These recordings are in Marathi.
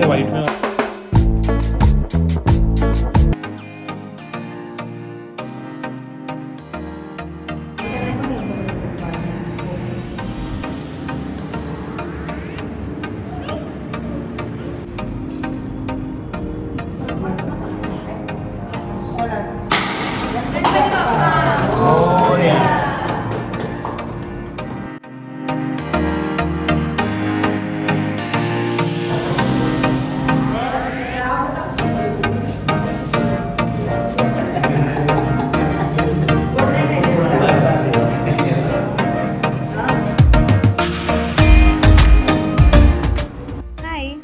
से वाइट में।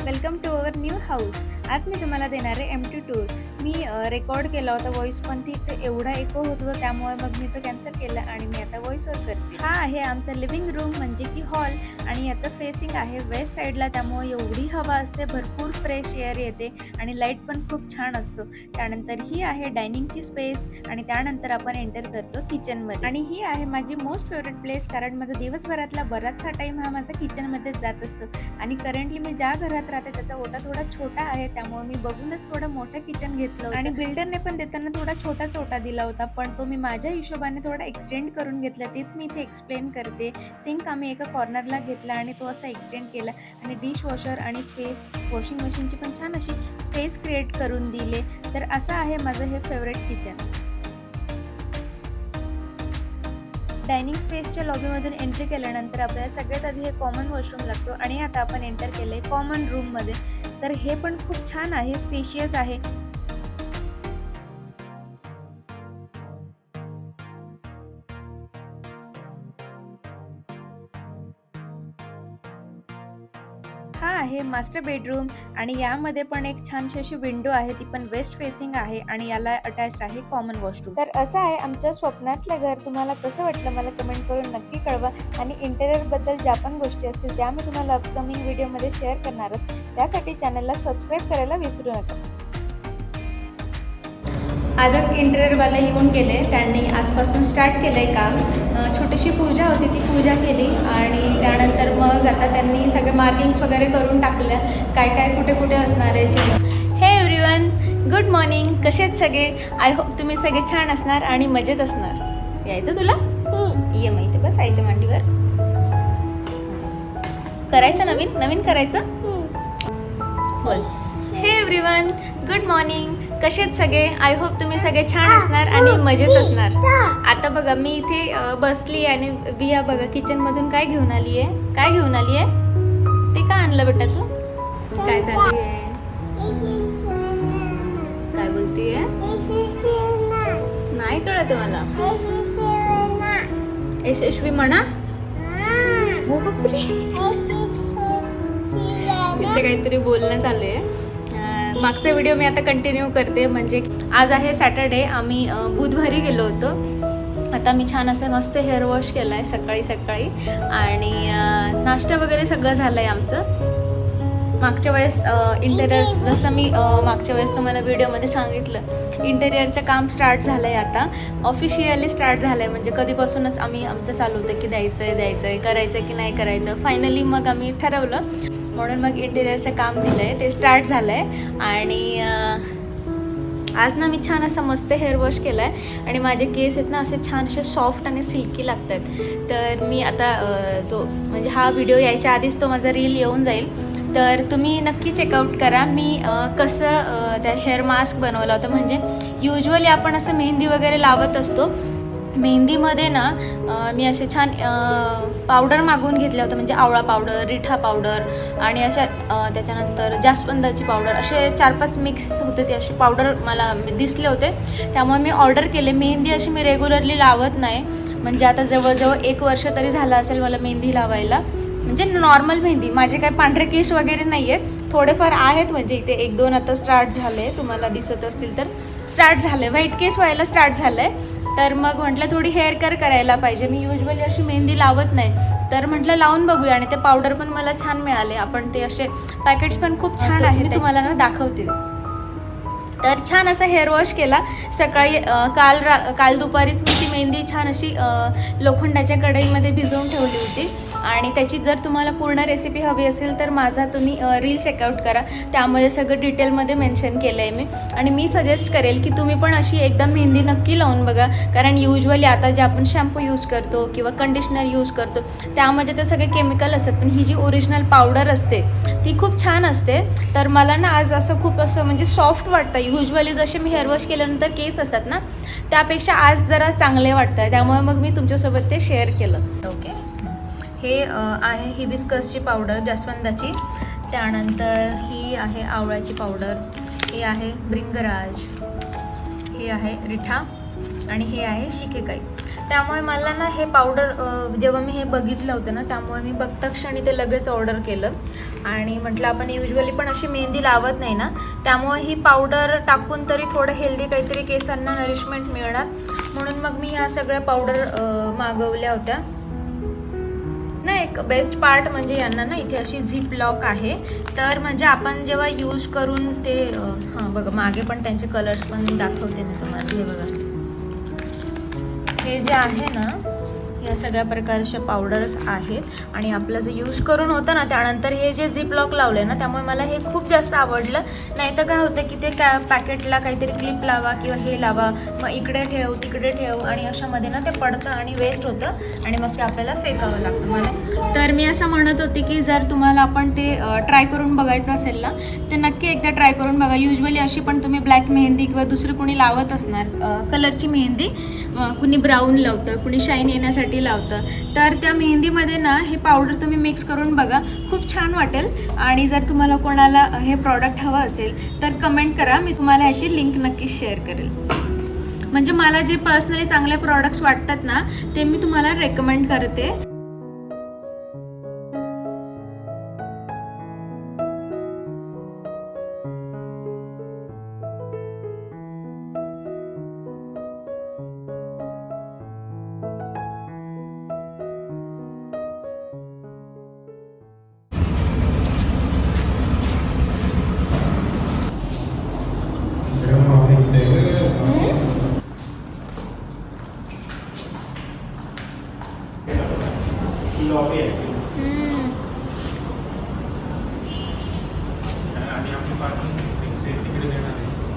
Welcome to our new house. आज मी तुम्हाला देणार आहे एम्प्टी टूर। मी रेकॉर्ड केला होता व्हॉइस, पण तिथे एवढा एको होत होता त्यामुळे मग मी तो कॅन्सल केला आणि मी आता व्हॉइसवर करते। हा आहे आमचा लिव्हिंग रूम म्हणजे की हॉल, आणि याचं फेसिंग आहे वेस्ट साईडला, त्यामुळे एवढी हवा असते, भरपूर फ्रेश एअर येते आणि लाईट पण खूप छान असतो। त्यानंतर ही आहे डायनिंगची स्पेस आणि त्यानंतर आपण एंटर करतो किचनमध्ये, आणि ही आहे माझी मोस्ट फेवरेट प्लेस, कारण माझा दिवसभरातला बराचसा टाइम हा माझा किचनमध्येच जात असतो। आणि करंटली मी ज्या घरात राहते त्याचा ओटा थोडा छोटा आहे, त्यामुळे मी बघूनच थोडं मोठं किचन घेतलं होतं। आणि बिल्डरने पण देताना थोडा छोटाच ओटा दिला होता, पण तो मी माझ्या हिशोबाने थोडा एक्सटेंड करून घेतला, तेच मी इथे एक्सप्लेन करते। सिंक आम्ही एका कॉर्नरला घेतला आणि तो असा एक्सटेंड केला, आणि डिश वॉशर आणि स्पेस, वॉशिंग मशीनची पण छान अशी स्पेस क्रिएट करून दिले। तर असं आहे माझं हे फेवरेट किचन। डायनिंग स्पेसच्या लॉबीमधून एंट्री केल्यानंतर आपल्याला सगळ्यात आधी हे कॉमन वॉशरूम लागतो, आणि आता आपण एंटर केले कॉमन रूममध्ये। तर हे पण खूप छान आहे, स्पेशियस आहे। हा आहे मास्टर बेडरूम, आणि यामध्ये पण एक छानशी अशी विंडो आहे, ती पण वेस्ट फेसिंग आहे, आणि याला अटॅच्ड आहे कॉमन वॉशरूम। तर असं आहे आमच्या स्वप्नातलं घर। तुम्हाला कसं वाटलं मला कमेंट करून नक्की कळवा, आणि इंटेरियर बद्दल ज्या पण गोष्टी असतील त्या मी तुम्हाला अपकमिंग व्हिडिओमध्ये शेअर करणारच, त्यासाठी चॅनलला सबस्क्राईब करायला विसरू नका। आजच इंटेरियरवाला येऊन गेले, त्यांनी आजपासून स्टार्ट केलं आहे काम। छोटीशी पूजा होती, ती पूजा केली, आणि त्यानंतर मग आता त्यांनी सगळे मार्किंग्स वगैरे करून टाकल्या, काय काय कुठे कुठे असणार आहे चीज। हे एव्हरीवन, गुड मॉर्निंग, कसे आहेत सगळे? आय होप तुम्ही सगळे छान असणार आणि मजेत असणार। यायचं तुला? ये माहिती बसायच्या मांडीवर, करायचं नवीन नवीन करायचं, बोल। हे एव्हरीवन, गुड मॉर्निंग, कसे आहेत सगळे? आय होप तुम्ही सगळे छान असणार आणि मजेत असणार। आता बघा मी इथे बसली, आणि बिया बघा किचनमधून काय घेऊन आली आहे, काय घेऊन आली आहे ते का आणलं बेटा तू? काय चालू आहे, काय बोलतीये? नाही कळत मला। यशस्वी म्हणा, हो बापरे, तिचं काहीतरी बोलणं चालू आहे। मागचा व्हिडिओ मी आता कंटिन्यू करते, म्हणजे आज आहे सॅटर्डे, आम्ही बुधवारी गेलो होतो। आता मी छान असं मस्त हेअर वॉश केला आहे सकाळी सकाळी, आणि नाश्ता वगैरे सगळं झालं आहे आमचं। मागच्या वेळेस इंटेरियर, जसं मी मागच्या वेळेस तुम्हाला व्हिडिओमध्ये सांगितलं, इंटेरियरचं काम स्टार्ट झालं आहे, आता ऑफिशियली स्टार्ट झालं आहे, म्हणजे कधीपासूनच आमचं चालू होतं की द्यायचं आहे करायचं की नाही करायचं। फायनली मग आम्ही ठरवलं, म्हणून मग इंटेरियरचं काम दिलं आहे, ते स्टार्ट झालं आहे। आणि आज ना मी छान असं मस्त हेअर वॉश केला आहे, आणि माझे केस आहेत ना असे छान असे सॉफ्ट आणि सिल्की लागत आहेत। तर मी आता तो म्हणजे हा व्हिडिओ यायच्या आधीच तो माझा रील येऊन जाईल, तर तुम्ही नक्की चेकआउट करा मी कसं त्या हेअर मास्क बनवला होता। म्हणजे युजली आपण असं मेहंदी वगैरे लावत असतो, मेहंदीमध्ये ना मी असे छान पावडर मागवून घेतल्या होत्या, म्हणजे आवळा पावडर, रिठा पावडर, आणि अशा त्याच्यानंतर जास्वंदाची पावडर, असे 4-5 मिक्स होते, ते असे पावडर मला दिसले होते, त्यामुळे मी ऑर्डर केले। मेहंदी अशी मी रेग्युलरली लावत नाही, म्हणजे आता जवळजवळ 1 वर्ष तरी झालं असेल मला मेहंदी लावायला, म्हणजे नॉर्मल मेहंदी। माझे काय पांढरे केस वगैरे नाही आहेत, थोडेफार आहेत, म्हणजे इथे 1-2 आता स्टार्ट झाले, तुम्हाला दिसत असतील तर स्टार्ट झाले, व्हाईट केस व्हायला स्टार्ट झालं आहे। तर मग म्हटलं थोडी हेअर केअर करायला पाहिजे, मी युजली अशी मेहंदी लावत नाही, तर म्हटलं लावून बघूया। आणि ते पावडर पण मला छान मिळाले, आपण ते असे पॅकेट्स पण खूप छान आहेत, तुम्हाला ना दाखवते। तर छान असा हेअर वॉश केला सकाळी. काल दुपारीच मी ती मेहंदी छान अशी लोखंडाच्या कढईमध्ये भिजवून ठेवली होती. आणि त्याची जर तुम्हाला पूर्ण रेसिपी हवी असेल तर माझा तुम्ही रील चेकआउट करा, त्यामध्ये सगळं डिटेलमध्ये मेन्शन केलं आहे मी. आणि मी सजेस्ट करेल की तुम्ही पण अशी एकदा मेहंदी नक्की लावून बघा, कारण युजली आता जे आपण शॅम्पू यूज करतो किंवा कंडिशनर यूज करतो त्यामध्ये ते सगळे केमिकल असतात, पण ही जी ओरिजिनल पावडर असते ती खूप छान असते. तर मला ना आज असं खूप असं म्हणजे सॉफ्ट वाटतं. युजली जसे मी हेअर वॉश केल्यानंतर केस असतात ना त्यापेक्षा आज जरा चांगले वाटतं आहे, त्यामुळे मग मी तुमच्यासोबत ते शेअर केलं. ओके, हे आहे हिबिस्कसची पावडर जास्वंदाची, त्यानंतर ही आहे आवळ्याची पावडर, हे आहे भृंगराज, हे आहे रिठा आणि हे आहे शिकेकाई. त्यामुळे मला ना हे पावडर जेव्हा मी हे बघितलं होतं ना त्यामुळे मी बघता क्षणी ते लगेच ऑर्डर केलं. आणि म्हटलं आपण युजली पण अशी मेहंदी लावत नाही ना, त्यामुळे ही पावडर टाकून तरी थोडं हेल्दी काहीतरी केसांना नरिशमेंट मिळणार म्हणून मग मी ह्या सगळ्या पावडर मागवल्या होत्या ना. एक बेस्ट पार्ट म्हणजे यांना ना इथे अशी झिप लॉक आहे, तर म्हणजे आपण जेव्हा यूज करून ते हां बघा मागे पण त्यांचे कलर्स पण दाखवते मी तुम्हाला. हे बघा, हे जे आहे ना ह्या सगळ्या प्रकारच्या पावडर्स आहेत आणि आपलं जे यूज करून होतं ना त्यानंतर हे जे झिप लॉक लावलं ना त्यामुळे मला हे खूप जास्त आवडलं. नाही तर काय होतं की ते पॅकेटला काहीतरी क्लिप लावा किंवा हे लावा, मग इकडे ठेव तिकडे ठेव आणि अशामध्ये ना ते पडतं आणि वेस्ट होतं आणि मग ते आपल्याला फेकावं लागतं. मला तर मी असं म्हणत होते की जर तुम्हाला आपण ते ट्राय करून बघायचं असेल ना ते नक्की एकदा ट्राय करून बघा. युजली अशी पण तुम्ही ब्लॅक मेहंदी किंवा दुसरं कोणी लावत असणार कलरची मेहंदी, कुणी ब्राऊन लावतं, कुणी शाईन येण्यासाठी लावतं, तर त्या मेहंदीमध्ये ना हे पावडर तुम्ही मिक्स करून बघा, खूप छान वाटेल. आणि जर तुम्हाला कोणाला हे प्रॉडक्ट हवं असेल तर कमेंट करा, मी तुम्हाला ह्याची लिंक नक्कीच शेअर करेल. म्हणजे मला जे पर्सनली चांगले प्रॉडक्ट्स वाटतात ना ते मी तुम्हाला रेकमेंड करते.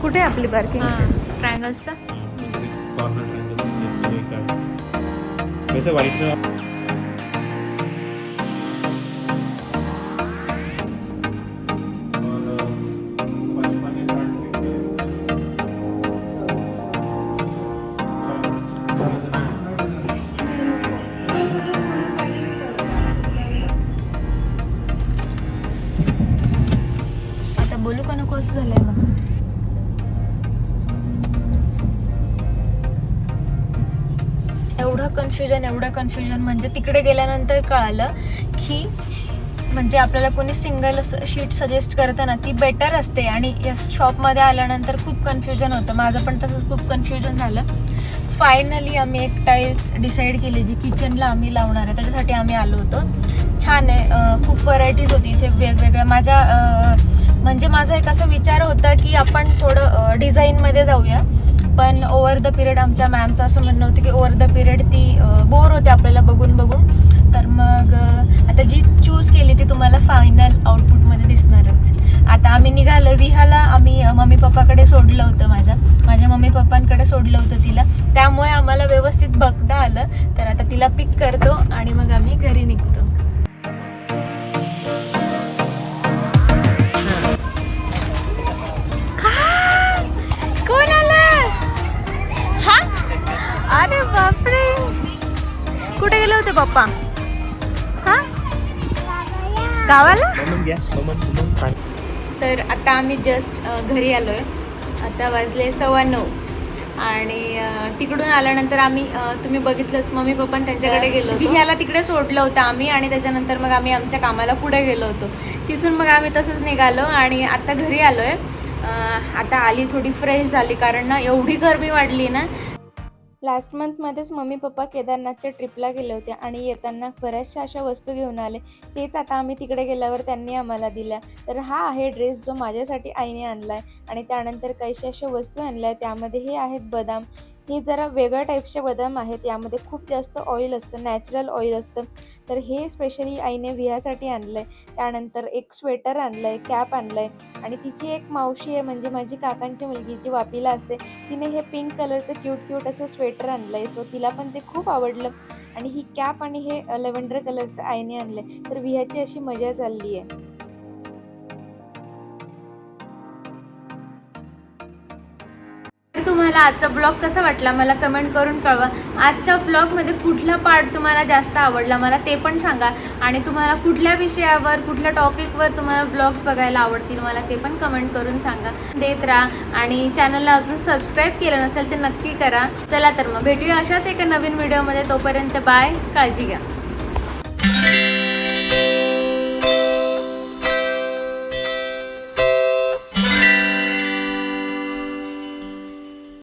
कुठे आपली पार्किंग? ट्रायंगल्सचा कॉर्नर ट्रायंगल वैसे वाइट में आता बोलू का नको असं झालंय माझं. एवढं कन्फ्युजन म्हणजे तिकडे गेल्यानंतर कळालं की म्हणजे आपल्याला कोणी सिंगल शीट सजेस्ट करतं ना ती बेटर असते आणि या शॉपमध्ये आल्यानंतर खूप कन्फ्युजन होतं. माझं पण तसंच खूप कन्फ्युजन झालं. फायनली आम्ही एक टाईल्स डिसाईड केली जी किचनला आम्ही लावणार आहे, त्याच्यासाठी आम्ही आलो होतो. छान आहे, खूप व्हरायटीज होती इथे वेगवेगळ्या. माझा एक असा विचार होता की आपण थोडं डिझाईनमध्ये जाऊया, पण ओव्हर द पिरियड आमच्या मॅमचं असं म्हणणं होतं की ओव्हर द पिरियड ती बोर होते आपल्याला बघून. तर मग आता जी चूज केली ती तुम्हाला फायनल आउटपुटमध्ये दिसणारच. आता आम्ही निघालो विहाला, आम्ही मम्मी पप्पाकडे सोडलं होतं, माझ्या मम्मी पप्पांकडे सोडलं होतं तिला, त्यामुळे आम्हाला व्यवस्थित बघता आलं. तर आता तिला पिक करतो आणि मग आम्ही घरी निघतो. कोण आलं? हा, अरे बापरे, कुठे गेले होते पप्पा? हा, गावाला. तर आता आम्ही जस्ट घरी आलोय. आता वाजले 9:15 आणि तिकडून आल्यानंतर आम्ही तुम्ही बघितलंच मम्मी पप्पा त्यांच्याकडे गेलो होतो. ह्याला तिकडे सोडलं होतं आम्ही आणि त्याच्यानंतर मग आम्ही आमच्या कामाला पुढे गेलो होतो. तिथून मग आम्ही तसंच निघालो आणि आता घरी आलोय. आता आली थोडी फ्रेश झाली कारण ना एवढी गरमी वाढली ना लास्ट मंथमध्येच मम्मी पप्पा केदारनाथच्या ट्रिपला गेले होते आणि येताना बऱ्याचशा अशा वस्तू घेऊन आले. तेच आता आम्ही तिकडे गेल्यावर त्यांनी आम्हाला दिल्या. तर हा आहे ड्रेस जो माझ्यासाठी आईने आणला आहे आणि त्यानंतर काहीशा अशा वस्तू आणल्या आहेत. त्यामध्ये हे आहेत बदाम. हे जरा वेगळ्या टाईपचे बदाम आहेत. यामध्ये खूप जास्त ऑइल असतं, नॅचरल ऑइल असतं. तर हे स्पेशली आईने विहासाठी आणलं आहे. त्यानंतर एक स्वेटर आणलं आहे, कॅप आणलं आहे आणि तिची एक मावशी आहे म्हणजे माझी काकांची मुलगी जी वापीला असते, तिने हे पिंक कलरचं क्यूट असं स्वेटर आणलं आहे. सो तिला पण ते खूप आवडलं आणि ही कॅप आणि हे लेव्हेंडर कलरचं आईने आणलं आहे. तर विहाची अशी मजा चालली आहे. तर तुम्हाला आजचा ब्लॉग कसा वाटला मला कमेंट करून कळवा. आजच्या ब्लॉगमध्ये कुठला पार्ट तुम्हाला जास्त आवडला मला ते पण सांगा आणि तुम्हाला कुठल्या विषयावर कुठल्या टॉपिकवर तुम्हाला ब्लॉग्स बघायला आवडतील मला ते पण कमेंट करून सांगा. देत राहा आणि चॅनलला अजून सबस्क्राईब केलं नसेल ते नक्की करा. चला तर मग भेटूया अशाच एका नवीन व्हिडिओमध्ये. तोपर्यंत बाय, काळजी घ्या.